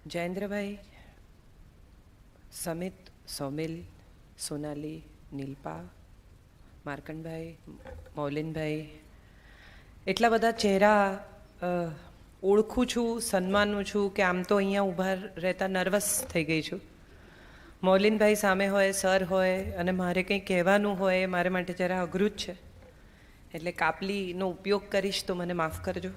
જયેન્દ્રભાઈ, સમિત, સૌમિલ, સોનાલી, નીલપા, માર્કંડભાઈ, મૌલિનભાઈ, એટલા બધા ચહેરા ઓળખું છું, સન્માનું છું કે આમ તો અહીંયા ઊભા રહેતા નર્વસ થઈ ગઈ છું. મૌલિનભાઈ સામે હોય, સર હોય અને મારે કંઈ કહેવાનું હોય એ મારે માટે જરા અઘરું જ છે, એટલે કાપલીનો ઉપયોગ કરીશ તો મને માફ કરજો.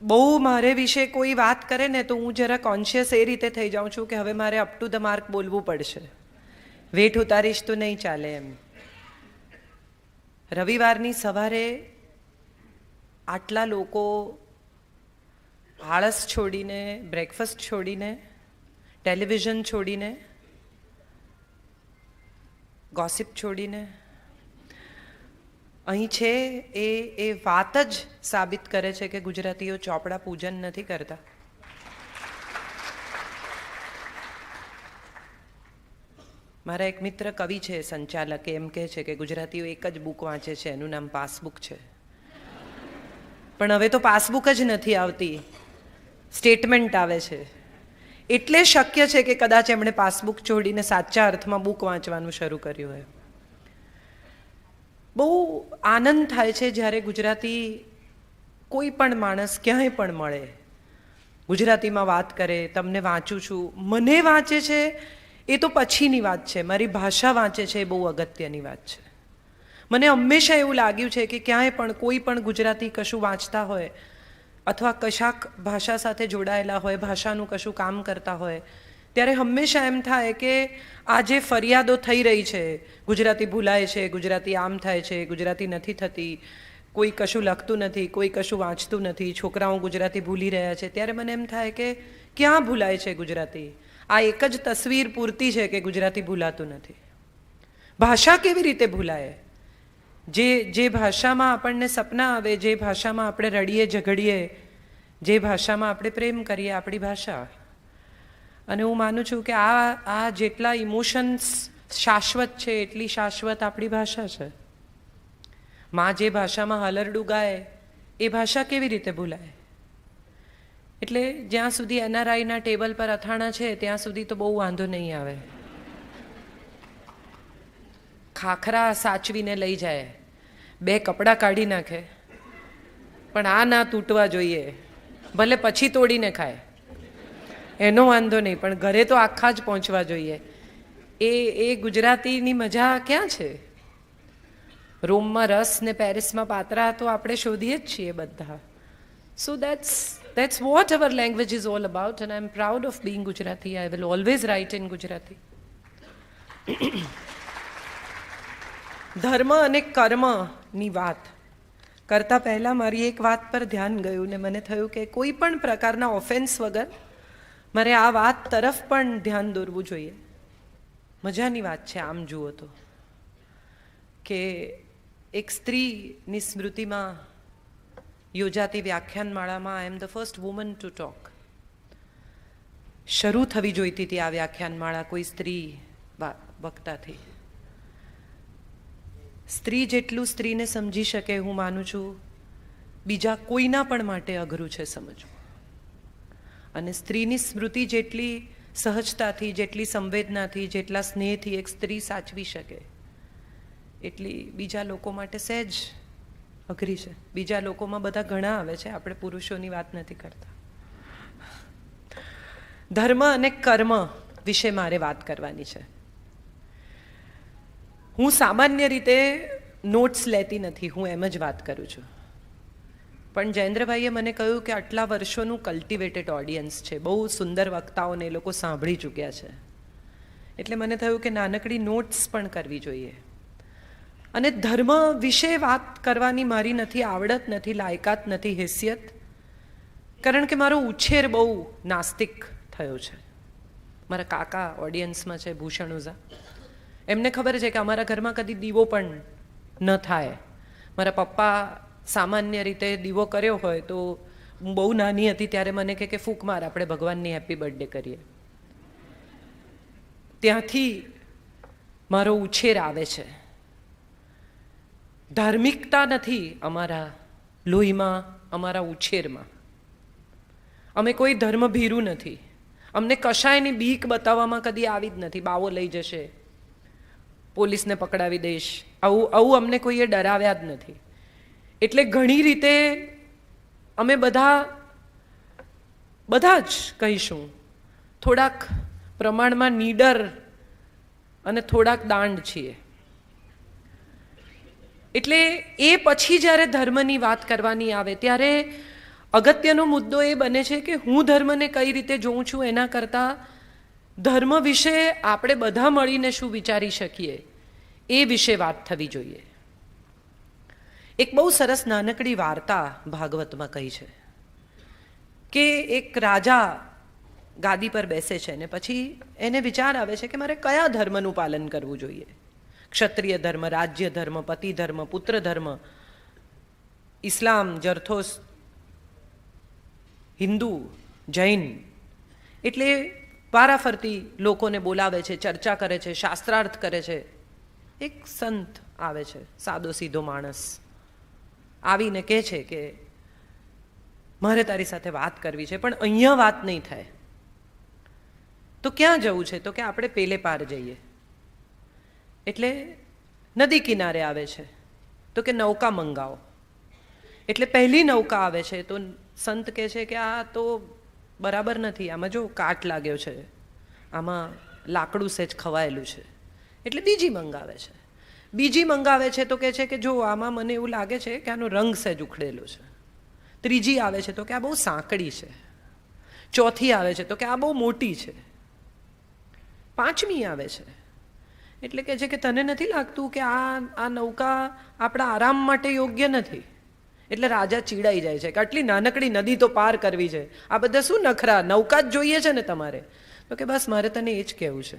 બહુ મારે વિશે કોઈ વાત કરે ને તો હું જરા કોન્શિયસ એ રીતે થઈ જાઉં છું કે હવે મારે અપ ટુ ધ માર્ક બોલવું પડશે, વેઠ ઉતારીશ તો નહીં ચાલે એમ. રવિવારની સવારે આટલા લોકો આળસ છોડીને, બ્રેકફાસ્ટ છોડીને, ટેલિવિઝન છોડીને, ગોસિપ છોડીને અહીં છે એ વાત જ સાબિત કરે છે કે ગુજરાતીઓ ચોપડા પૂજન નથી કરતા. મારા એક મિત્ર કવિ છે, સંચાલક, એમ કહે છે કે ગુજરાતીઓ એક જ બુક વાંચે છે, એનું નામ પાસબુક છે. પણ હવે તો પાસબુક જ નથી આવતી, સ્ટેટમેન્ટ આવે છે. એટલે શક્ય છે કે કદાચ એમણે પાસબુક છોડીને સાચા અર્થમાં બુક વાંચવાનું શરૂ કર્યું હોય. બહુ આનંદ થાય છે જ્યારે ગુજરાતી કોઈ પણ માણસ ક્યાંય પણ મળે ગુજરાતીમાં વાત કરે. તમને વાંચું છું, મને વાંચે છે એ તો પછીની વાત છે, મારી ભાષા વાંચે છે એ બહુ અગત્યની વાત છે. મને હંમેશા એવું લાગ્યું છે કે ક્યાંય પણ કોઈ પણ ગુજરાતી કશું વાંચતા હોય અથવા કશાક ભાષા સાથે જોડાયેલા હોય, ભાષાનું કશું કામ કરતા હોય, ત્યારે હંમેશા એમ થાય કે આ જે ફરિયાદો થઈ રહી છે, ગુજરાતી ભૂલાય છે, ગુજરાતી આમ થાય છે, ગુજરાતી નથી થતી, કોઈ કશું લખતું નથી, કોઈ કશું વાંચતું નથી, છોકરાઓ ગુજરાતી ભૂલી રહ્યા છે, ત્યારે મને એમ થાય કે ક્યાં ભૂલાય છે ગુજરાતી? આ એક જ તસવીર પૂરતી છે કે ગુજરાતી ભૂલાતું નથી. ભાષા કેવી રીતે ભૂલાય? જે ભાષામાં આપણને સપના આવે, જે ભાષામાં આપણે રડીએ ઝઘડીએ, જે ભાષામાં આપણે પ્રેમ કરીએ, આપણી ભાષા. અને હું માનું છું કે આ જેટલા ઇમોશન્સ શાશ્વત છે એટલી શાશ્વત આપણી ભાષા છે. માં જે ભાષામાં હલરડું ગાય એ ભાષા કેવી રીતે ભૂલાય? એટલે જ્યાં સુધી એનઆરઆઈના ટેબલ પર અથાણા છે ત્યાં સુધી તો બહુ વાંધો નહીં આવે. ખાખરા સાચવીને લઈ જાય, બે કપડાં કાઢી નાખે, પણ આ ના તૂટવા જોઈએ, ભલે પછી તોડીને ખાય એનો વાંધો નહીં, પણ ઘરે તો આખા જ પહોંચવા જોઈએ. એ ગુજરાતીની મજા ક્યાં છે? રોમમાં રસ ને પેરિસમાં પાતરા તો આપણે શોધીએ જ છીએ બધા. સો that's what our language is all about, and I'm proud of being Gujarati. I will always write in Gujarati. ધર્મ અને કર્મની વાત કરતાં પહેલાં મારી એક વાત પર ધ્યાન ગયું ને મને થયું કે કોઈ પણ પ્રકારના ઓફેન્સ વગર મારે આ વાત તરફ પણ ધ્યાન દોરવું જોઈએ. મજાની વાત છે આમ જુઓ તો, કે એક સ્ત્રીની સ્મૃતિમાં યોજાતી વ્યાખ્યાનમાળામાં I am the first woman to talk શરૂ થવી જોઈતી હતી. આ વ્યાખ્યાનમાળા કોઈ સ્ત્રી વક્તાથી. સ્ત્રી જેટલું સ્ત્રીને સમજી શકે હું માનું છું બીજા કોઈના પણ માટે અઘરું છે સમજવું. અને સ્ત્રીની સ્મૃતિ જેટલી સહજતાથી, જેટલી સંવેદનાથી, જેટલા સ્નેહથી એક સ્ત્રી સાચવી શકે એટલી બીજા લોકો માટે સહેજ અઘરી છે. બીજા લોકોમાં બધા ઘણા આવે છે, આપણે પુરુષોની વાત નથી કરતા. ધર્મ અને કર્મ વિશે મારે વાત કરવાની છે. હું સામાન્ય રીતે નોટ્સ લેતી નથી, હું એમ જ વાત કરું છું. પણ જયેન્દ્રભાઈએ મને કહ્યું કે આટલા વર્ષોનું કલ્ટિવેટેડ ઓડિયન્સ છે, બહુ સુંદર વક્તાઓને એ લોકો સાંભળી ચૂક્યા છે, એટલે મને થયું કે નાનકડી નોટ્સ પણ કરવી જોઈએ. અને ધર્મ વિશે વાત કરવાની મારી નથી આવડત, નથી લાયકાત, નથી હેસિયત, કારણ કે મારો ઉછેર બહુ નાસ્તિક થયો છે. મારા કાકા ઓડિયન્સમાં છે, ભૂષણ ઓઝા. એમને ખબર છે કે અમારા ઘરમાં કદી દીવો પણ ન થાય. મારા પપ્પા સામાન્ય રીતે દીવો કર્યો હોય તો હું બહુ નાની હતી ત્યારે મને કે ફૂંક માર, આપણે ભગવાનની હેપી બર્થડે કરીએ. ત્યાંથી મારો ઉછેર આવે છે. ધાર્મિકતા નથી અમારા લોહીમાં, અમારા ઉછેરમાં. અમે કોઈ ધર્મ ભીરું નથી. અમને કશાયની બીક બતાવવામાં કદી આવી જ નથી. બાવો લઈ જશે, પોલીસને પકડાવી દઈશ, આવું અમને કોઈએ ડરાવ્યા જ નથી. એટલે ઘણી રીતે અમે બધા જ કહીશું થોડાક પ્રમાણમાં નીડર અને થોડાક દાંડ છીએ. એટલે એ પછી જ્યારે ધર્મની વાત કરવાની આવે ત્યારે અગત્યનો મુદ્દો એ બને છે કે હું ધર્મને કઈ રીતે જોઉં છું એના કરતાં ધર્મ વિશે આપણે બધા મળીને શું વિચારી શકીએ એ વિશે વાત થવી જોઈએ. એક બહુ સરસ નાનકડી વાર્તા ભાગવતમાં કહી છે કે એક રાજા ગાદી પર બેસે છે ને પછી એને વિચાર આવે છે કે મારે કયા ધર્મનું પાલન કરવું જોઈએ. ક્ષત્રિય ધર્મ, રાજ્ય ધર્મ, પતિ ધર્મ, પુત્ર ધર્મ, ઇસ્લામ, જરથોસ, હિન્દુ, જૈન. એટલે વારાફરતી લોકોને બોલાવે છે, ચર્ચા કરે છે, શાસ્ત્રાર્થ કરે છે. એક સંત આવે છે, સાદો સીધો માણસ, આવીને કહે છે કે મારે તારી સાથે વાત કરવી છે પણ અહીંયા વાત નહીં થાય. તો ક્યાં જવું છે? તો કે આપણે પેલે પાર જઈએ. એટલે નદી કિનારે આવે છે તો કે નૌકા મંગાવો. એટલે પહેલી નૌકા આવે છે તો સંત કહે છે કે આ તો બરાબર નથી, આમાં જો કાટ લાગ્યો છે, આમાં લાકડું સેજ ખવાયેલું છે. એટલે બીજી મંગાવે છે. બીજી મંગાવે છે તો કહે છે કે જો આમાં મને એવું લાગે છે કે આનો રંગ સેજ ઉખડેલો છે. ત્રીજી આવે છે તો કે આ બહુ સાંકડી છે. ચોથી આવે છે તો કે આ બહુ મોટી છે. પાંચમી આવે છે એટલે કહે છે કે તને નથી લાગતું કે આ નૌકા આપણા આરામ માટે યોગ્ય નથી? એટલે રાજા ચીડાઈ જાય છે કે આટલી નાનકડી નદી તો પાર કરવી છે, આ બધા શું નખરા, નૌકા જ જોઈએ છે ને તમારે? તો કે બસ મારે તને એ જ કહેવું છે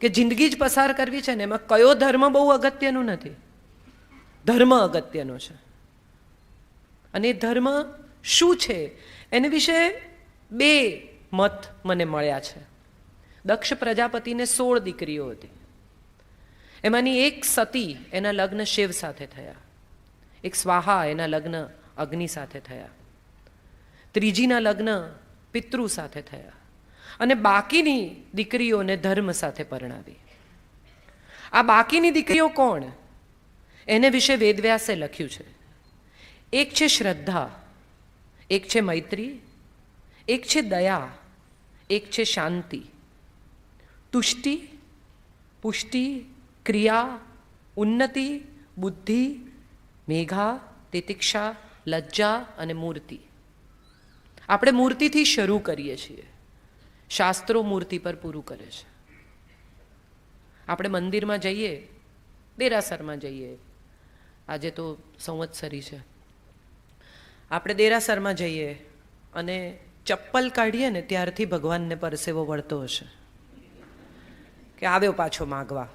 કે જિંદગી જ પસાર કરવી છે ને એમાં કયો ધર્મ બહુ અગત્યનું નથી, ધર્મ અગત્યનો છે. અને એ ધર્મ શું છે એને વિશે બે મત મને મળ્યા છે. દક્ષ પ્રજાપતિને 16 દીકરીઓ હતી. એમાંની એક સતી, એના લગ્ન શિવ સાથે થયા. એક સ્વાહા, એના લગ્ન અગ્નિ સાથે થયા. ત્રીજીના લગ્ન પિતૃ સાથે થયા. અને બાકીની દીકરીઓને ધર્મ સાથે પરણાવી. આ બાકીની દીકરીઓ કોણ? એને વિશે વેદવ્યાસે લખ્યું છે. એક છે શ્રદ્ધા, એક છે મૈત્રી, એક છે દયા, એક છે શાંતિ, તુષ્ટિ, પુષ્ટિ, ક્રિયા, ઉન્નતિ, બુદ્ધિ, મેઘા, તિતિક્ષા, લજ્જા અને મૂર્તિ. આપણે મૂર્તિથી શરૂ કરીએ છીએ, શાસ્ત્રો મૂર્તિ પર પૂરું કરે છે. આપણે મંદિરમાં જઈએ, દેરાસરમાં જઈએ, આજે તો સંવત્સરી છે, આપણે દેરાસરમાં જઈએ અને ચપ્પલ કાઢીએ ને ત્યારથી ભગવાનને પરસેવો વળતો હશે કે આવ્યો પાછો માગવા.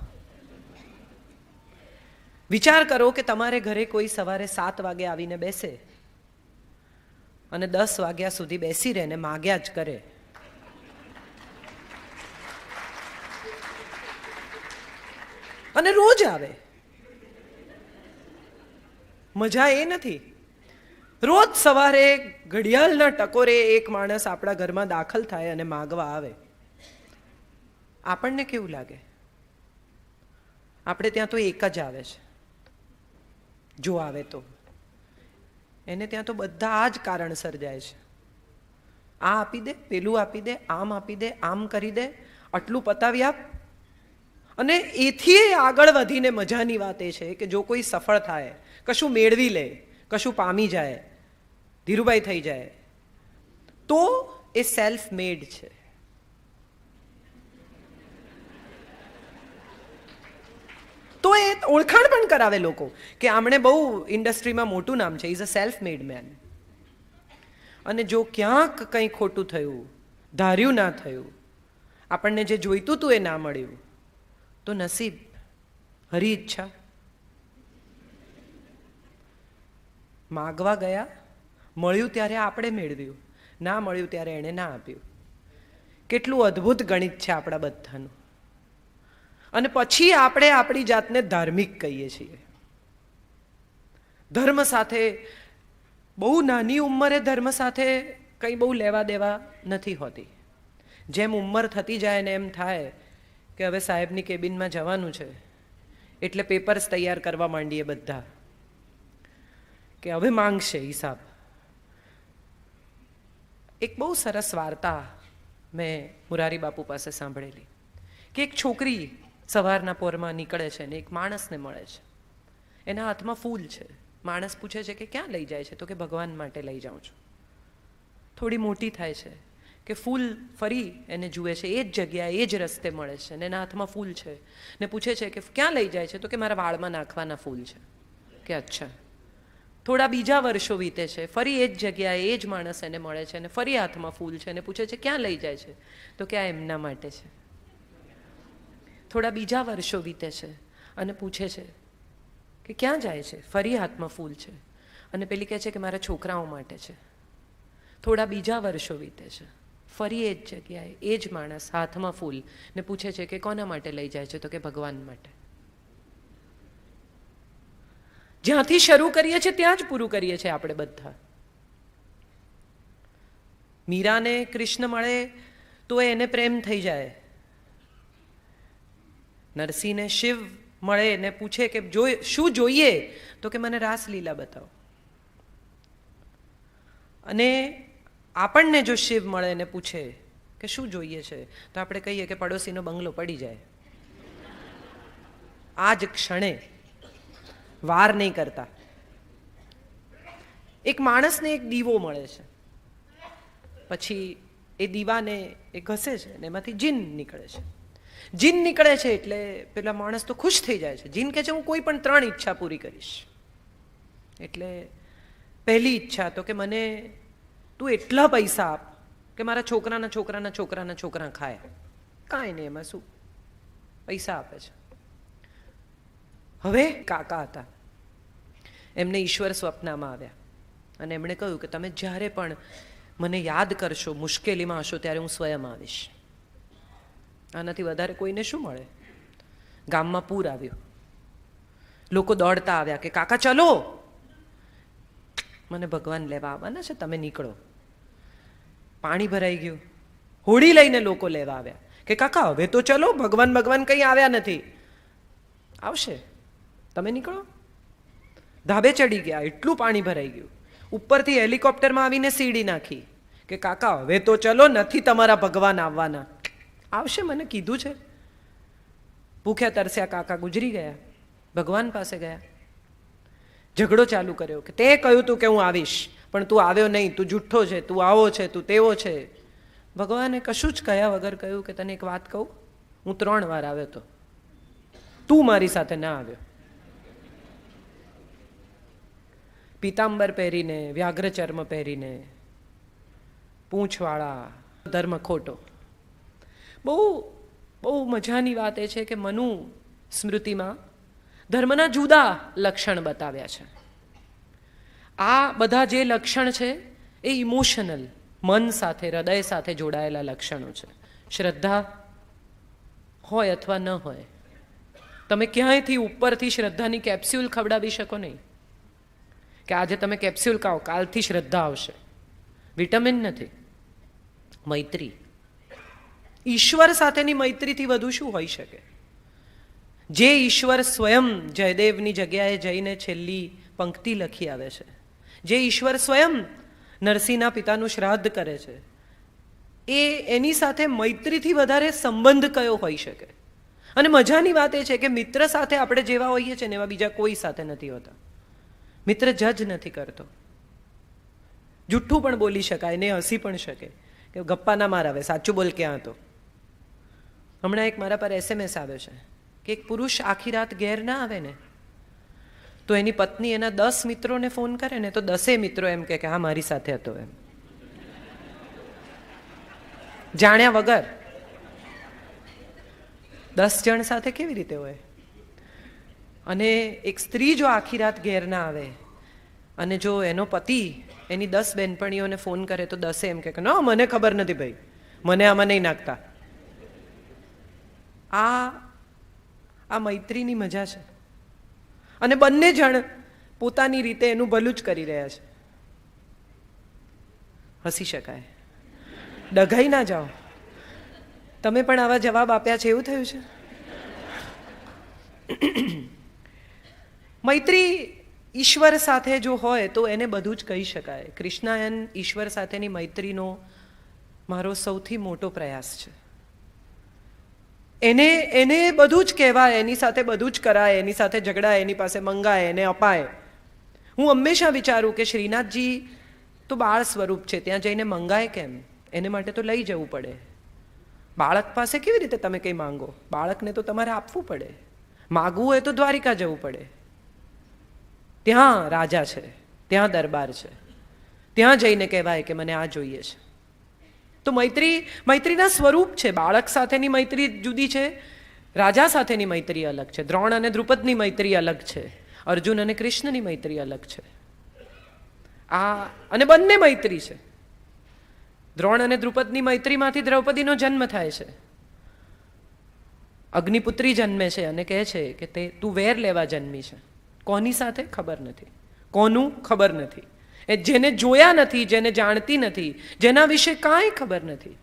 વિચાર કરો કે તમારે ઘરે કોઈ સવારે 7 વાગે આવીને બેસે અને 10 વાગ્યા સુધી બેસી રહે ને માગ્યા જ કરે. અને રોજ આવે. મજા એ નથી. રોજ સવારે ઘડિયાળના ટકોરે એક માણસ આપણા ઘરમાં દાખલ થાય અને માગવા આવે. આપણને કેવું લાગે? આપણે ત્યાં તો એક જ આવે છે, જો આવે તો. એને ત્યાં તો બધા જ કારણસર જાય છે. આ આપી દે, પેલું આપી દે, આમ આપી દે, આમ કરી દે, આટલું પતાવી આપ. અને એથી આગળ વધીને મજાની વાત એ છે કે જો કોઈ સફળ થાય, કશું મેળવી લે, કશું પામી જાય, ધીરુભાઈ થઈ જાય, તો એ સેલ્ફ મેડ છે. તો એ ઓળખાણ પણ કરાવે લોકો કે આમણે બહુ ઇન્ડસ્ટ્રીમાં મોટું નામ છે, is a self made main. અને જો ક્યાંક કંઈ ખોટું થયું, ધાર્યું ના થયું, આપણને જે જોઈતું હતું એ ના મળ્યું, તો નસીબ, હરી ઈચ્છા. માગવા ગયા, મળ્યું ત્યારે આપણે મેળવ્યું, ના મળ્યું ત્યારે એણે ના આપ્યું. કેટલું અદ્ભુત ગણિત છે આપણા બધાનું. અને પછી આપણે આપણી જાતને ધાર્મિક કહીએ છીએ. ધર્મ સાથે બહુ નાની ઉંમરે ધર્મ સાથે કંઈ બહુ લેવા દેવા નથી હોતી. જેમ ઉંમર થતી જાય ને એમ થાય કે હવે સાહેબની કેબિનમાં જવાનું છે એટલે પેપર્સ તૈયાર કરવા માંડીએ બધા કે હવે માંગશે હિસાબ. એક બહુ સરસ વાર્તા મેં મુરારી બાપુ પાસે સાંભળેલી કે એક છોકરી સવારના પોરમાં નીકળે છે ને એક માણસને મળે છે. એના હાથમાં ફૂલ છે. માણસ પૂછે છે કે ક્યાં લઈ જાય છે? તો કે ભગવાન માટે લઈ જાઉં છું. થોડી મોટી થાય છે કે ફૂલ ફરી એને જુએ છે, એ જ જગ્યાએ એ જ રસ્તે મળે છે અને એના હાથમાં ફૂલ છે ને પૂછે છે કે ક્યાં લઈ જાય છે? તો કે મારા વાળમાં નાખવાના ફૂલ છે. કે અચ્છા. થોડા બીજા વર્ષો વીતે છે, ફરી એ જ જગ્યાએ એ જ માણસ એને મળે છે અને ફરી હાથમાં ફૂલ છે અને પૂછે છે ક્યાં લઈ જાય છે? તો કે આ એમના માટે છે. થોડા બીજા વર્ષો વીતે છે અને પૂછે છે કે ક્યાં જાય છે? ફરી હાથમાં ફૂલ છે અને પેલી કહે છે કે મારા છોકરાઓ માટે છે. થોડા બીજા વર્ષો વીતે છે, ફરી એ જ જગ્યાએ એ જ માણસ હાથમાં ફૂલ ને પૂછે છે કે કોના માટે લઈ જાય છે? તો કે ભગવાન માટે. જ્યાંથી શરૂ કરીએ છીએ ત્યાં જ પૂરું કરીએ છીએ આપણે બધા. મીરાને કૃષ્ણ મળે તો એને પ્રેમ થઈ જાય. નરસિંહને શિવ મળે ને પૂછે કે શું જોઈએ? તો કે મને રાસલીલા બતાવો. અને આપણને જો શિવ મળે ને પૂછે કે શું જોઈએ છે તો આપણે કહીએ કે પડોશીનો બંગલો પડી જાય. આ જ ક્ષણે, વાર નહીં કરતા. એક માણસને એક દીવો મળે છે, પછી એ દીવાને એ ઘસે છે અને એમાંથી જીન નીકળે છે. જીન નીકળે છે એટલે પેલા માણસ તો ખુશ થઈ જાય છે. જીન કહે છે હું કોઈ પણ 3 ઈચ્છા પૂરી કરીશ. એટલે પહેલી ઈચ્છા તો કે મને તું એટલા પૈસા આપ કે મારા છોકરાના છોકરાના છોકરાના છોકરા ખાય. કાંઈ નહીં, એમાં શું, પૈસા આપે છે. હવે કાકા હતા, એમને ઈશ્વર સ્વપ્નમાં આવ્યા અને એમણે કહ્યું કે તમે જ્યારે પણ મને યાદ કરશો, મુશ્કેલીમાં હશો, ત્યારે હું સ્વયં આવીશ. આનાથી વધારે કોઈને શું મળે? ગામમાં પૂર આવ્યું, લોકો દોડતા આવ્યા કે કાકા ચલો, મને ભગવાન લેવા આવવાના છે, તમે નીકળો. પાણી ભરાઈ ગયું, હોડી લઈને લોકો લેવા આવ્યા કે કાકા હવે તો ચલો, ભગવાન ભગવાન કંઈ આવ્યા નથી, આવશે, તમે નીકળો. ધાબે ચડી ગયા, એટલું પાણી ભરાઈ ગયું, ઉપરથી હેલિકોપ્ટરમાં આવીને સીડી નાખી કે કાકા હવે તો ચલો, નથી તમારા ભગવાન આવવાના. આવશે, મને કીધું છે. ભૂખ્યા તરસ્યા કાકા ગુજરી ગયા, ભગવાન પાસે ગયા, ઝઘડો ચાલુ કર્યો કે તે કહ્યું તું કે હું આવીશ પણ તું આવ્યો નહીં, તું જુઠ્ઠો છે, તું આવો છે, તું તેવો છે. ભગવાને કશું જ કહ્યા વગર કહ્યું કે તને એક વાત કહું, હું 3 વાર આવ્યો તો, તું મારી સાથે ના આવ્યો. પીતાંબર પહેરીને, વ્યાઘ્ર ચર્મ પહેરીને, પૂંછવાળા, ધર્મ ખોટો. બહુ બહુ મજાની વાત એ છે કે મનુ સ્મૃતિમાં ધર્મના જુદા લક્ષણ બતાવ્યા છે. આ બધા જે લક્ષણ છે એ ઇમોશનલ, મન સાથે, હૃદય સાથે જોડાયેલા લક્ષણો છે. શ્રદ્ધા હોય અથવા ન હોય, તમે ક્યાંયથી ઉપરથી શ્રદ્ધાની કેપ્સ્યુલ ખવડાવી શકો નહીં કે આજે તમે કેપ્સ્યુલ ખાઓ, કાલથી શ્રદ્ધા આવશે. વિટામિન નથી. મૈત્રી, ઈશ્વર સાથેની મૈત્રીથી વધુ શું હોઈ શકે? જે ઈશ્વર સ્વયં જયદેવની જગ્યાએ જઈને છેલ્લી પંક્તિ લખી આવે છે, જે ઈશ્વર સ્વયં નરસિંહના પિતાનું શ્રાદ્ધ કરે છે, એની સાથે મૈત્રીથી વધારે સંબંધ કયો હોઈ શકે? અને મજાની વાત એ છે કે મિત્ર સાથે આપણે જેવા હોઈએ છીએ ને એવા બીજા કોઈ સાથે નથી હોતા. મિત્ર જજ નથી કરતો, જુઠ્ઠું પણ બોલી શકાય ને હસી પણ શકે કે ગપ્પા ના મારાવે, સાચું બોલ ક્યાં હતો. હમણાં એક મારા પર SMS આવ્યો છે કે એક પુરુષ આખી રાત ઘેર ના આવે ને તો એની પત્ની એના 10 મિત્રોને ફોન કરે ને તો 10 મિત્રો એમ કે હા મારી સાથે હતો, એમ જાણ્યા વગર. 10 જણ સાથે કેવી રીતે હોય? અને એક સ્ત્રી જો આખી રાત ઘેર ના આવે અને જો એનો પતિ એની 10 બહેનપણીઓને ફોન કરે તો 10 એમ કે ના મને ખબર નથી ભાઈ, મને આમાં નહીં નાખતા. આ મૈત્રીની મજા છે. અને બંને જણ પોતાની રીતે એનું ભલું જ કરી રહ્યા છે. હસી શકાય, ડઘાઈ ના જાઓ. તમે પણ આવા જવાબ આપ્યા છે એવું થયું છે? મૈત્રી ઈશ્વર સાથે જો હોય તો એને બધું જ કહી શકાય. કૃષ્ણાયન ઈશ્વર સાથેની મૈત્રીનો મારો સૌથી મોટો પ્રયાસ છે. એને બધું જ કહેવાય, એની સાથે બધું જ કરાય, એની સાથે ઝઘડાય, એની પાસે મંગાય, એને અપાય. હું હંમેશા વિચારું કે શ્રીનાથજી તો બાળ સ્વરૂપ છે, ત્યાં જઈને મંગાય કેમ? એને માટે તો લઈ જવું પડે. બાળક પાસે કેવી રીતે તમે કંઈ માંગો? બાળકને તો તમારે આપવું પડે. માગવું હોય તો દ્વારિકા જવું પડે. ત્યાં રાજા છે, ત્યાં દરબાર છે, ત્યાં જઈને કહેવાય કે મને આ જોઈએ છે. તો મૈત્રીના સ્વરૂપ છે. બાળક સાથેની મૈત્રી જુદી છે, રાજા સાથેની મૈત્રી અલગ છે, દ્રોણ અને દ્રુપદની મૈત્રી અલગ છે, અર્જુન અને કૃષ્ણની મૈત્રી અલગ છે. આ અને બંને મૈત્રી છે. દ્રોણ અને દ્રુપદની મૈત્રીમાંથી દ્રૌપદીનો જન્મ થાય છે. અગ્નિપુત્રી જન્મે છે અને કહે છે કે તું વેર લેવા જન્મી છે. કોની સાથે ખબર નથી, કોનું ખબર નથી, એ જેને જોયા નથી, જેને જાણતી નથી, જેના વિશે કાંઈ ખબર નથી,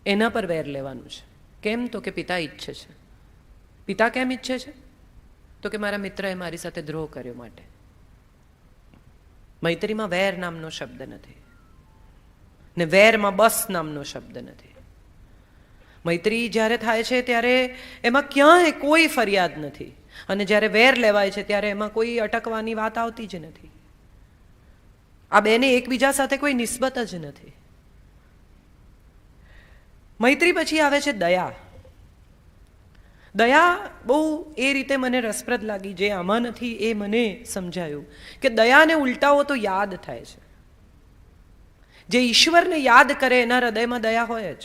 એના પર વેર લેવાનું છે. કેમ? તો કે પિતા ઈચ્છે છે. પિતા કેમ ઈચ્છે છે? તો કે મારા મિત્રએ મારી સાથે દ્રોહ કર્યો માટે. મૈત્રીમાં વેર નામનો શબ્દ નથી ને વેરમાં બસ નામનો શબ્દ નથી. મૈત્રી જ્યારે થાય છે ત્યારે એમાં ક્યાંય કોઈ ફરિયાદ નથી, અને જ્યારે વેર લેવાય છે ત્યારે એમાં કોઈ અટકવાની વાત આવતી જ નથી. આ બેને એકબીજા સાથે કોઈ નિસ્બત જ નથી. મૈત્રી પછી આવે છે દયા. દયા બહુ એ રીતે મને રસપ્રદ લાગી, જે આમાં નથી એ મને સમજાયું કે દયાને ઉલટાવો તો યાદ થાય છે. જે ઈશ્વરને યાદ કરે એના હૃદયમાં દયા હોય જ.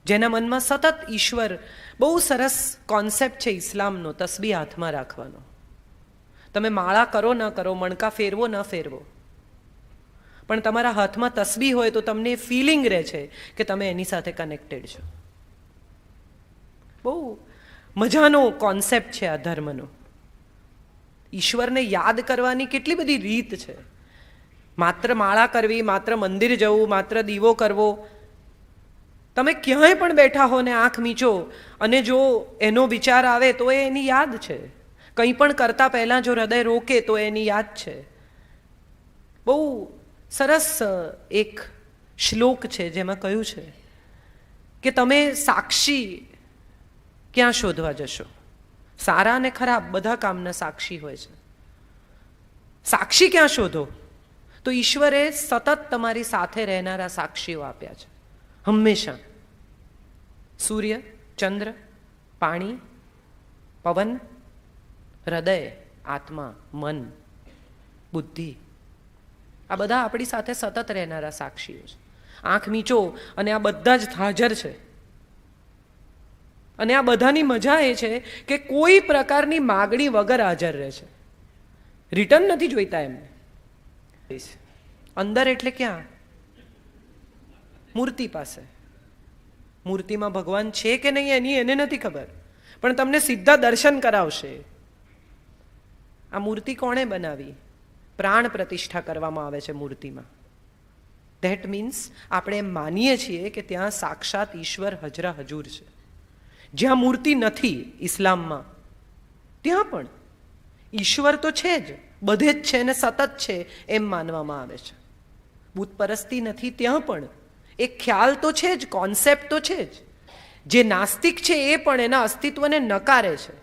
જેના મનમાં સતત ઈશ્વર, બહુ સરસ કોન્સેપ્ટ છે ઇસ્લામનો, તસ્બીહ હાથમાં રાખવાનો. તમે માળા કરો ન કરો, મણકા ફેરવો ન ફેરવો, પણ તમારા હાથમાં તસ્બીહ હોય તો તમને ફિલિંગ રહે છે કે તમે એની સાથે કનેક્ટેડ છો. બહુ મજાનો કોન્સેપ્ટ છે આ ધર્મનો. ઈશ્વરને યાદ કરવાની કેટલી બધી રીત છે. માત્ર માળા કરવી, માત્ર મંદિર જવું, માત્ર દીવો કરવો. તમે ક્યાંય પણ બેઠા હો ને આંખ મીચો અને જો એનો વિચાર આવે તો એ એની યાદ છે. કંઈ પણ કરતા પહેલાં જો હૃદય રોકે તો એની યાદ છે. બહુ સરસ એક શ્લોક છે જેમાં કહ્યું છે કે તમે સાક્ષી ક્યાં શોધવા જશો? સારા અને ખરાબ બધા કામના સાક્ષી હોય છે. સાક્ષી ક્યાં શોધો? તો ઈશ્વરે સતત તમારી સાથે રહેનારા સાક્ષીઓ આપ્યા છે હંમેશા. સૂર્ય, ચંદ્ર, પાણી, પવન, હૃદય, આત્મા, મન, બુદ્ધિ, આ બધા આપણી સાથે સતત રહેનારા સાક્ષીઓ છે. આંખ મીચો અને આ બધા જ હાજર છે. અને આ બધાની મજા એ છે કે કોઈ પ્રકારની માગણી વગર હાજર રહે છે. રિટર્ન નથી જોઈતા એમને. અંદર એટલે ક્યાં? મૂર્તિ પાસે. મૂર્તિમાં ભગવાન છે કે નહીં એની એને નથી ખબર, પણ તમને સીધા દર્શન કરાવશે. આ મૂર્તિ કોણે બનાવી? પ્રાણ પ્રતિષ્ઠા કરવામાં આવે છે મૂર્તિમાં. ધેટ મીન્સ આપણે એમ માનીએ છીએ કે ત્યાં સાક્ષાત ઈશ્વર હજરા હજૂર છે. જ્યાં મૂર્તિ નથી ઇસ્લામમાં, ત્યાં પણ ઈશ્વર તો છે જ, બધે જ છે ને સતત છે એમ માનવામાં આવે છે. બુતપરસ્તી નથી ત્યાં પણ એક ખ્યાલ તો છે જ, કોન્સેપ્ટ તો છે જ. જે નાસ્તિક છે એ પણ એના અસ્તિત્વને નકારે છે.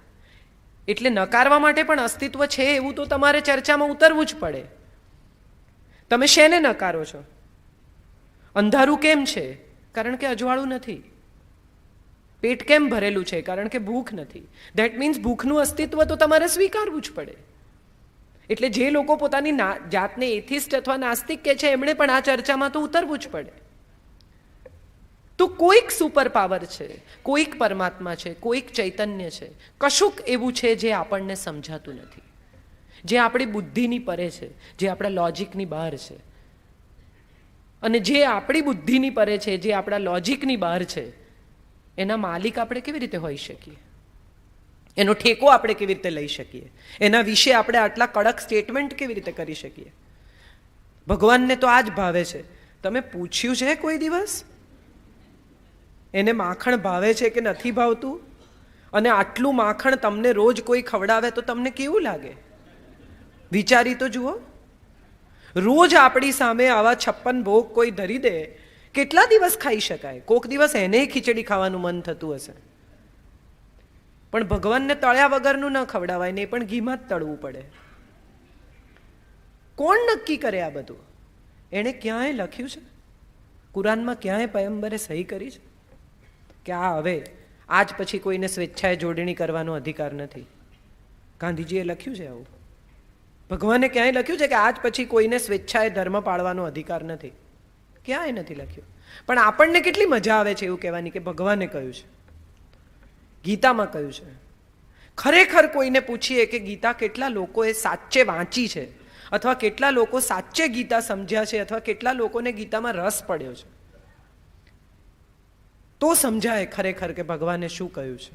એટલે નકારવા માટે પણ અસ્તિત્વ છે એવું તો તમારે ચર્ચામાં ઉતરવું જ પડે. તમે શેને નકારો છો? અંધારું કેમ છે? કારણ કે અજવાળું નથી. પેટ કેમ ભરેલું છે? કારણ કે ભૂખ નથી. ધેટ મીન્સ ભૂખનું અસ્તિત્વ તો તમારે સ્વીકારવું જ પડે. એટલે જે લોકો પોતાની જાતને એથિસ્ટ અથવા નાસ્તિક કહે છે એમણે પણ આ ચર્ચામાં તો ઉતરવું જ પડે. તો કોઈક સુપર પાવર છે, કોઈક પરમાત્મા છે, કોઈક ચૈતન્ય છે, કશુંક એવું છે જે આપણને સમજાતું નથી, જે આપણી બુદ્ધિની પરે છે, જે આપણા લોજિકની બહાર છે. અને જે આપણી બુદ્ધિની પરે છે, જે આપણા લોજિકની બહાર છે, એના માલિક આપણે કેવી રીતે હોઈ શકીએ? એનો ઠેકો આપણે કેવી રીતે લઈ શકીએ? એના વિશે આપણે આટલા કડક સ્ટેટમેન્ટ કેવી રીતે કરી શકીએ? ભગવાનને તો આ જ ભાવે છે. તમે પૂછ્યું છે કોઈ દિવસ એને માખણ ભાવે છે કે નથી ભાવતું? અને આટલું માખણ તમને રોજ કોઈ ખવડાવે તો તમને કેવું લાગે? વિચારી તો જુઓ. રોજ આપણી સામે આવા 56 ભોગ કોઈ ધરી દે, કેટલા દિવસ ખાઈ શકાય? કોક દિવસ એને ખીચડી ખાવાનું મન થતું હશે, પણ ભગવાનને તળ્યા વગરનું ન ખવડાવાય ને, પણ ઘીમાં જ તળવું પડે. કોણ નક્કી કરે આ બધું? એણે ક્યાંય લખ્યું છે? કુરાનમાં ક્યાંય પયંબરે સહી કરી છે કે આ હવે આજ પછી કોઈને સ્વેચ્છાએ જોડણી કરવાનો અધિકાર નથી? ગાંધીજીએ લખ્યું છે આવું? ભગવાને ક્યાંય લખ્યું છે કે આજ પછી કોઈને સ્વેચ્છાએ ધર્મ પાળવાનો અધિકાર નથી? ક્યાંય નથી લખ્યું. પણ આપણને કેટલી મજા આવે છે એવું કહેવાની કે ભગવાને કહ્યું છે, ગીતામાં કહ્યું છે. ખરેખર કોઈને પૂછીએ કે ગીતા કેટલા લોકોએ સાચે વાંચી છે, અથવા કેટલા લોકો સાચે ગીતા સમજ્યા છે, અથવા કેટલા લોકોને ગીતામાં રસ પડ્યો છે, તો સમજાય ખરેખર કે ભગવાને શું કહ્યું છે.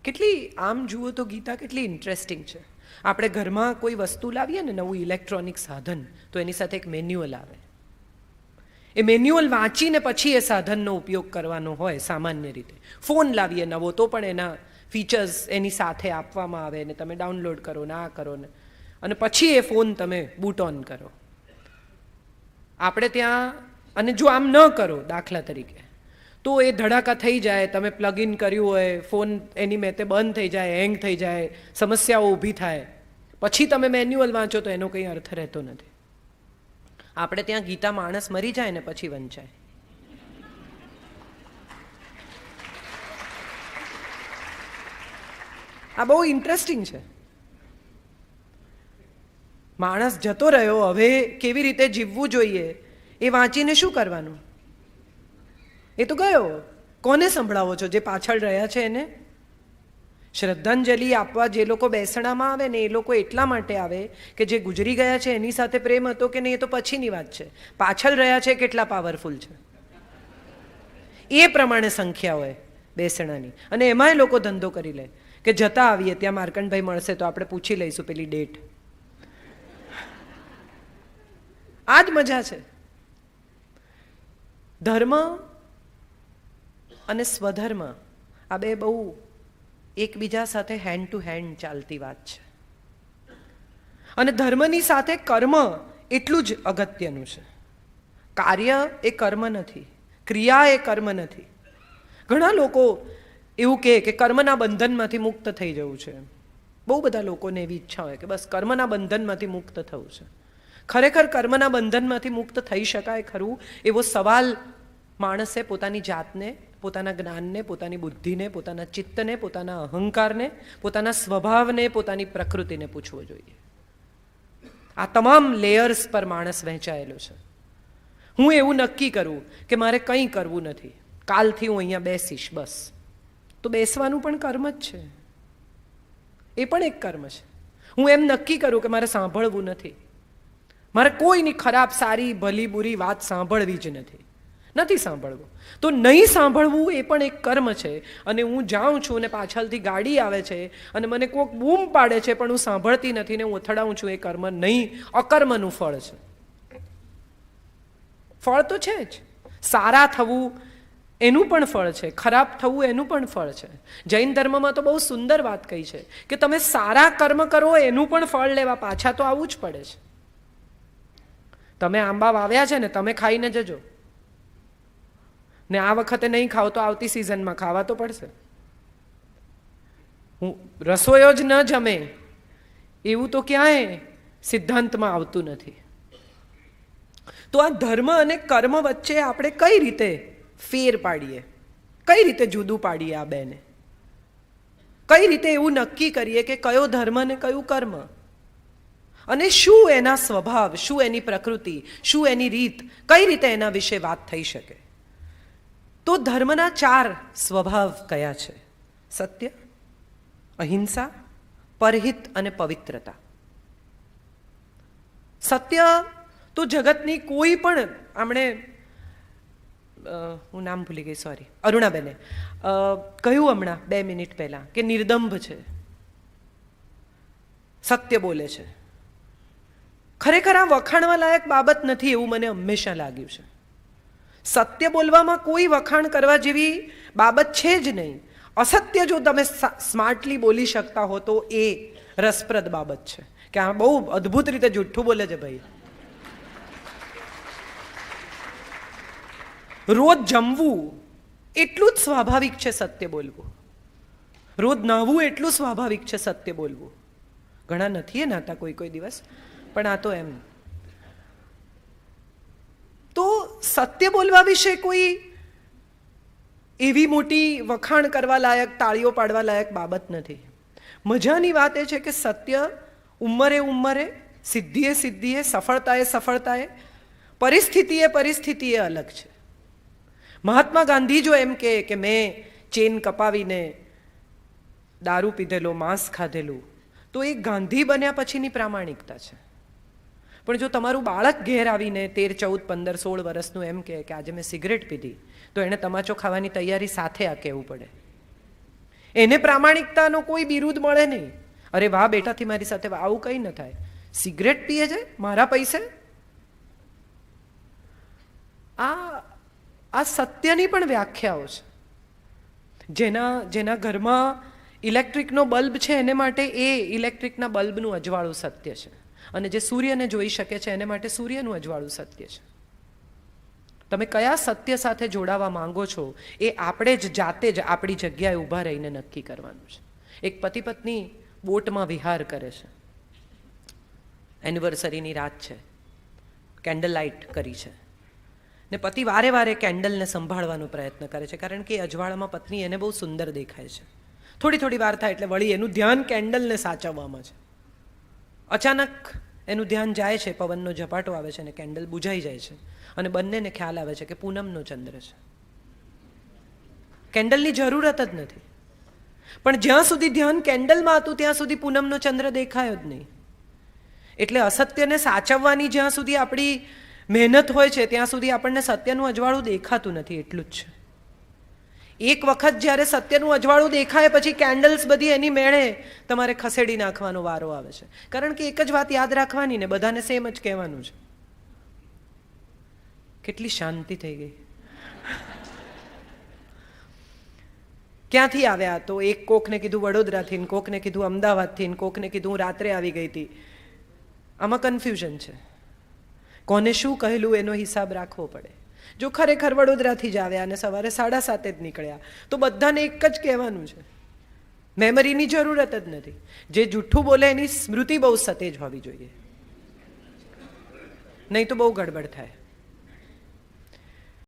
કેટલી આમ જુઓ તો ગીતા કેટલી ઇન્ટરેસ્ટિંગ છે. આપણે ઘરમાં કોઈ વસ્તુ લાવીએ ને, નવું ઇલેક્ટ્રોનિક સાધન, તો એની સાથે એક મેન્યુઅલ આવે. એ મેન્યુઅલ વાંચીને પછી એ સાધનનો ઉપયોગ કરવાનો હોય. સામાન્ય રીતે ફોન લાવીએ નવો તો પણ એના ફીચર્સ એની સાથે આપવામાં આવે ને તમે ડાઉનલોડ કરો ને આ કરો ને, અને પછી એ ફોન તમે બૂટ ઓન કરો. આપણે ત્યાં, અને જો આમ ન કરો દાખલા તરીકે, તો એ ધડાકા થઈ જાય. તમે પ્લગ ઇન કર્યું હોય, ફોન એની મેતે બંધ થઈ જાય, હેંગ થઈ જાય, સમસ્યાઓ ઊભી થાય. પછી તમે મેન્યુઅલ વાંચો તો એનો કંઈ અર્થ રહેતો નથી. આપણે ત્યાં ગીતા માણસ મરી જાય ને પછી વંચાય. આ બહુ ઇન્ટરેસ્ટિંગ છે. માણસ જતો રહ્યો, હવે કેવી રીતે જીવવું જોઈએ એ વાંચીને શું કરવાનું? એ તો ગયો. કોને સંભળાવો છો? જે પાછળ રહ્યા છે એને. શ્રદ્ધાંજલિ આપવા જે લોકો બેસણામાં આવે ને, એ લોકો એટલા માટે આવે કે જે ગુજરી ગયા છે એની સાથે પ્રેમ હતો કે નહીં એ તો પછીની વાત છે. પાછળ રહ્યા છે કેટલા પાવરફુલ છે એ પ્રમાણે સંખ્યા હોય બેસણાની. અને એમાંય લોકો ધંધો કરી લે કે જતા આવીએ ત્યાં માર્કંડભાઈ મળશે તો આપણે પૂછી લઈશું પેલી ડેટ. આ જ મજા છે. ધર્મ અને સ્વધર્મ આ બે બહુ એકબીજા સાથે હેન્ડ ટુ હેન્ડ ચાલતી વાત છે. અને ધર્મની સાથે કર્મ એટલું જ અગત્યનું છે. કાર્ય એ કર્મ નથી, ક્રિયા એ કર્મ નથી. ઘણા લોકો એવું કહે કે કર્મના બંધનમાંથી મુક્ત થઈ જવું છે. બહુ બધા લોકોને એવી ઈચ્છા હોય કે બસ કર્મના બંધનમાંથી મુક્ત થવું છે. ખરેખર કર્મના બંધનમાંથી મુક્ત થઈ શકાય ખરું? એવો સવાલ માણસે પોતાની જાતને, પોતાના જ્ઞાનને, પોતાની બુદ્ધિને, પોતાના ચિત્તને, પોતાના અહંકારને, પોતાના સ્વભાવને, પોતાની પ્રકૃતિને પૂછવો જોઈએ. આ તમામ લેયર્સ પર માણસ વહેંચાયેલો છે. હું એવું નક્કી કરું કે મારે કંઈ કરવું નથી, કાલથી હું અહીંયા બેસીશ બસ, તો બેસવાનું પણ કર્મ જ છે. એ પણ એક કર્મ છે. હું એમ નક્કી કરું કે મારે સાંભળવું નથી, મારે કોઈની ખરાબ સારી ભલી બુરી વાત સાંભળવી જ નથી સાંભળવું, તો નહીં સાંભળવું એ પણ એક કર્મ છે. અને હું જાઉં છું અને પાછળથી ગાડી આવે છે અને મને કોઈક બૂમ પાડે છે પણ હું સાંભળતી નથી ને હું અથડાઉં છું, એ કર્મ નહીં, અકર્મનું ફળ છે. ફળ તો છે જ. સારા થવું એનું પણ ફળ છે, ખરાબ થવું એનું પણ ફળ છે. જૈન ધર્મમાં તો બહુ સુંદર વાત કહી છે કે તમે સારા કર્મ કરો એનું પણ ફળ લેવા પાછા તો આવવું જ પડે છે. તમે આંબા વાવ્યા છે ને, તમે ખાઈને જજો ને આ વખતે નહીં ખાઓ તો આવતી સિઝનમાં ખાવા તો પડશે. હું રસોઈયો જ ન જમે એવું તો ક્યાંય સિદ્ધાંતમાં આવતું નથી. તો આ ધર્મ અને કર્મ વચ્ચે આપણે કઈ રીતે ફેર પાડીએ, કઈ રીતે જુદું પાડીએ આ બેને? કઈ રીતે એવું નક્કી કરીએ કે કયો ધર્મ ને કયું કર્મ? અને શું એના સ્વભાવ, શું એની પ્રકૃતિ, શું એની રીત, કઈ રીતે એના વિશે વાત થઈ શકે? તો ધર્મના 4 સ્વભાવ કયા છે? સત્ય, અહિંસા, પરહિત અને પવિત્રતા. સત્ય તો જગતની કોઈ પણ, આપણે હું નામ ભૂલી ગઈ, સોરી, અરુણાબેને કહ્યું હમણાં 2 મિનિટ પહેલા કે નિર્દંભ છે, સત્ય બોલે છે. ખરેખર આ વખાણવા લાયક બાબત નથી એવું મને હંમેશા લાગ્યું છે. સત્ય બોલવામાં કોઈ વખાણ કરવા જેવી બાબત છે જ નહીં. અસત્ય જો તમે સ્માર્ટલી બોલી શકતા હો તો એ રસપ્રદ બાબત છે કે આ બહુ અદ્ભુત રીતે જુઠ્ઠું બોલે છે ભાઈ. રોજ જમવું એટલું જ સ્વાભાવિક છે સત્ય બોલવું. રોજ નહાવું એટલું સ્વાભાવિક છે સત્ય બોલવું. ઘણા નથી એ નાતા કોઈ કોઈ દિવસ, પણ આ તો એમ. તો સત્ય બોલવા વિશે કોઈ એવી મોટી વખાણ કરવા લાયક, તાળીઓ પાડવા લાયક બાબત નથી. મજાની વાત એ છે કે સત્ય ઉંમરે, સિદ્ધિએ, સફળતાએ, પરિસ્થિતિએ અલગ છે. મહાત્મા ગાંધી જો એમ કે મેં ચેન કપાવીને દારૂ પીધેલો, માંસ ખાધેલું, તો એ ગાંધી બન્યા પછીની પ્રામાણિકતા છે. પણ જો તમારું બાળક ઘેર આવીને 13, 14, 15, 16 વર્ષનું એમ કે આજે મેં સિગરેટ પીધી, તો એને તમાચો ખાવાની તૈયારી સાથે આ કહેવું પડે. એને પ્રામાણિકતાનો કોઈ બિરુદ મળે નહીં. અરે વાહ બેટાથી મારી સાથે આવું કંઈ ન થાય. સિગરેટ પીએ છે મારા પૈસે. આ સત્યની પણ વ્યાખ્યાઓ છે. જેના ઘરમાં ઇલેક્ટ્રિકનો બલ્બ છે એને માટે એ ઇલેક્ટ્રિકના બલ્બનું અજવાળું સત્ય છે, અને જે સૂર્યને જોઈ શકે છે એને માટે સૂર્યનું અજવાળું સત્ય છે. તમે કયા સત્ય સાથે જોડાવા માંગો છો એ આપણે જ જાતે જ આપણી જગ્યાએ ઊભા રહીને નક્કી કરવાનું છે. એક પતિ પત્ની બોટમાં વિહાર કરે છે. એનિવર્સરીની રાત છે, કેન્ડલ લાઇટ કરી છે, ને પતિ વારે વારે કેન્ડલને સંભાળવાનો પ્રયત્ન કરે છે, કારણ કે એ અજવાળામાં પત્ની એને બહુ સુંદર દેખાય છે. થોડી વાર થાય એટલે વળી એનું ધ્યાન કેન્ડલને સાચવવામાં છે. અચાનક એનું ધ્યાન જાય છે, પવનનો ઝપાટો આવે છે અને કેન્ડલ બુઝાઈ જાય છે, અને બંનેને ખ્યાલ આવે છે કે પૂનમનો ચંદ્ર છે. કેન્ડલની જરૂરત જ નથી, પણ જ્યાં સુધી ધ્યાન કેન્ડલમાં હતું ત્યાં સુધી પૂનમનો ચંદ્ર દેખાયો જ નહીં. એટલે અસત્યને સાચવવાની જ્યાં સુધી આપણી મહેનત હોય છે ત્યાં સુધી આપણને સત્યનું અજવાળું દેખાતું નથી. એટલું જ છે. એક વખત જ્યારે સત્યનું અજવાળું દેખાય પછી કેન્ડલ્સ બધી એની મેળે તમારે ખસેડી નાખવાનો વારો આવે છે, કારણ કે એક જ વાત યાદ રાખવાની ને બધાને સેમ જ કહેવાનું છે. કેટલી શાંતિ થઈ ગઈ. ક્યાંથી આવ્યા? તો એક કોકને કીધું વડોદરાથી, કોકને કીધું અમદાવાદથી, કોકને કીધું હું રાત્રે આવી ગઈ હતી. આમાં કન્ફ્યુઝન છે. કોને શું કહેલું એનો હિસાબ રાખવો પડે. જો ખરેખર વડોદરાથી જ આવ્યા અને સવારે 7:30 જ નીકળ્યા તો બધાને એક જ કહેવાનું છે. મેમરીની જરૂરત જ નથી. જે જૂઠું બોલે એની સ્મૃતિ બહુ સતેજ હોવી જોઈએ, નહીં તો બહુ ગડબડ થાય.